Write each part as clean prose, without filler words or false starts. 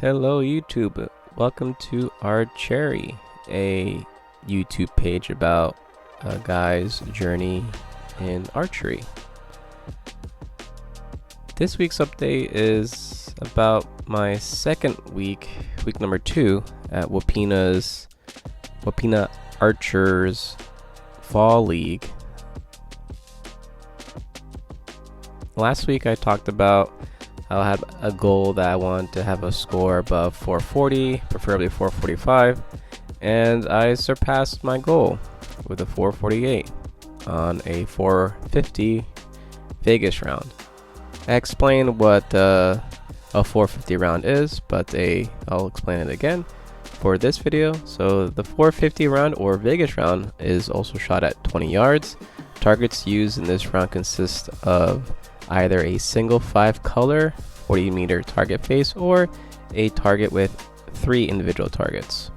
Hello YouTube, welcome to Archery, a YouTube page about a guy's journey in archery. This week's update is about my second week number 2 at Wapina Archers Fall League. Last week I talked about I had a goal that I wanted to have a score above 440, preferably 445, and I surpassed my goal with a 448 on a 450 Vegas round. I explained what a 450 round is, but I'll explain it again for this video. So the 450 round or Vegas round is also shot at 20 yards. Targets used in this round consist of either a single 5-color 40-meter target face or a target with 3 individual targets.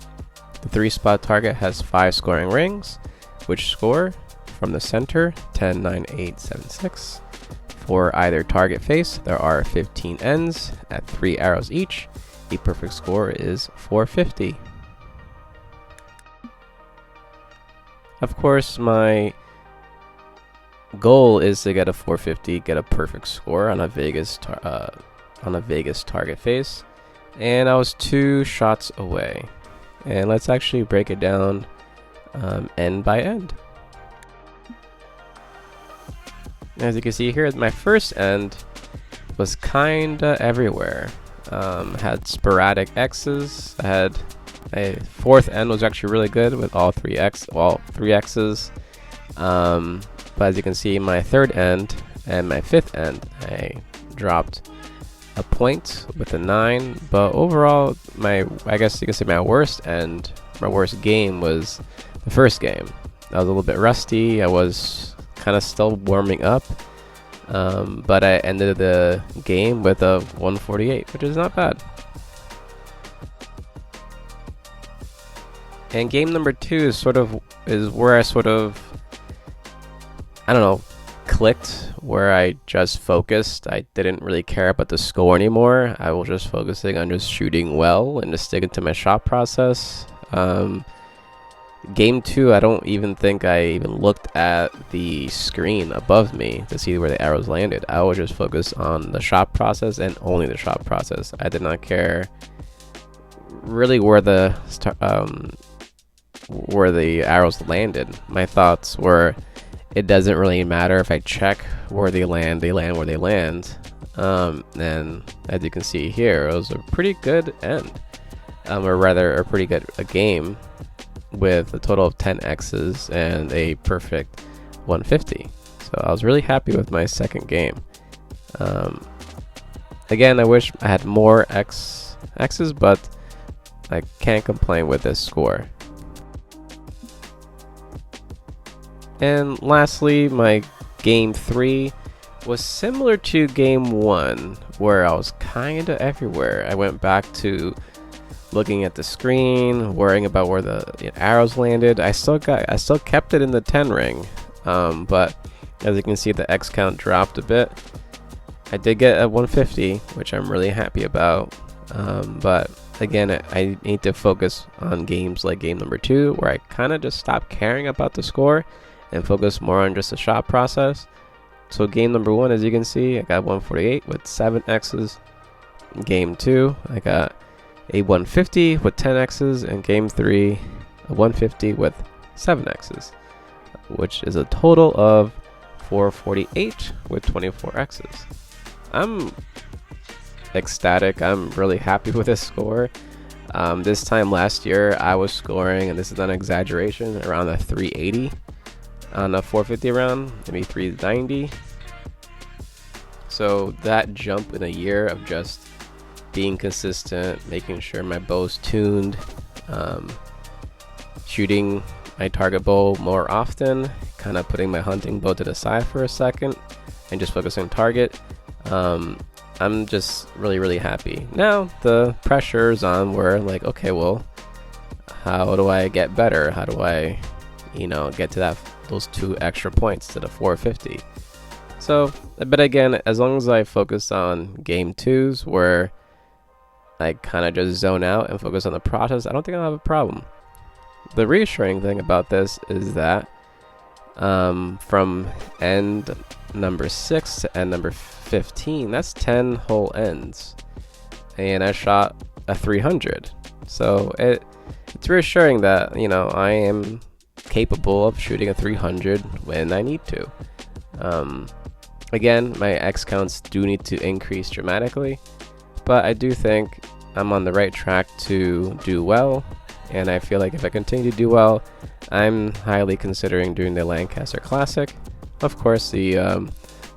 The 3-spot target has 5 scoring rings, which score from the center 10, 9, 8, 7, 6. For either target face, there are 15 ends at 3 arrows each. A perfect score is 450. Of course, my goal is to get a 450, get a perfect score on a Vegas target face, and I was 2 shots away. And let's actually break it down end by end. As you can see here, my first end was kinda everywhere. Had sporadic X's. I had a 4th end was actually really good with all 3 X's. But as you can see, my 3rd end and my 5th end, I dropped a point with a 9. But overall, I guess you can say my worst game was the first game. I was a little bit rusty. I was kind of still warming up, but I ended the game with a 148, which is not bad. And game number 2 is where I I don't know, clicked, where I just focused. I didn't really care about the score anymore. I was just focusing on just shooting well and just sticking to my shot process. Game 2, I don't even think I even looked at the screen above me to see where the arrows landed. I was just focused on the shot process and only the shot process. I did not care really where the arrows landed. My thoughts were, it doesn't really matter if I check where they land where they land. And as you can see here, it was a pretty good end, or rather a pretty good game with a total of 10 X's and a perfect 150. So I was really happy with my second game. Again, I wish I had more X's, but I can't complain with this score. And lastly, my game 3 was similar to game 1, where I was kinda everywhere. I went back to looking at the screen, worrying about where the arrows landed. I still kept it in the 10 ring, but as you can see, the X count dropped a bit. I did get a 150, which I'm really happy about. But again, I need to focus on games like game number 2, where I kind of just stopped caring about the score and focus more on just the shot process. So game number 1, as you can see, I got 148 with 7 X's. Game 2, I got a 150 with 10 X's, and game 3, a 150 with 7 X's, which is a total of 448 with 24 X's. I'm ecstatic. I'm really happy with this score. This time last year, I was scoring, and this is not an exaggeration, around a 380 on a 450 round, maybe 390. So that jump in a year of just being consistent, making sure my bow's tuned, shooting my target bow more often, kind of putting my hunting bow to the side for a second and just focusing on target. I'm just really happy. Now the pressure's on, where like, okay, well, how do I get better? How do I, get to those 2 extra points to the 450? So, but again, as long as I focus on game 2s, where I kind of just zone out and focus on the process, I don't think I'll have a problem. The reassuring thing about this is that from end number 6 to end number 15, that's 10 whole ends, and I shot a 300. So it's reassuring that, you know, I am capable of shooting a 300 when I need to. Again, my X counts do need to increase dramatically, but I do think I'm on the right track to do well, and I feel like if I continue to do well, I'm highly considering doing the Lancaster Classic. Of course, the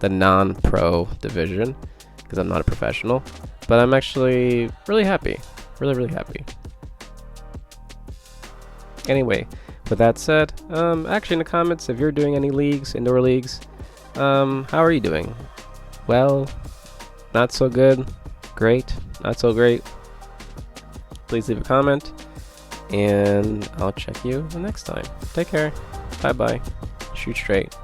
non-pro division, because I'm not a professional, but I'm actually really happy. Really happy. Anyway, with that said, actually in the comments, if you're doing any leagues, indoor leagues, how are you doing? Well, not so good, great, not so great. Please leave a comment, and I'll check you the next time. Take care. Bye-bye. Shoot straight.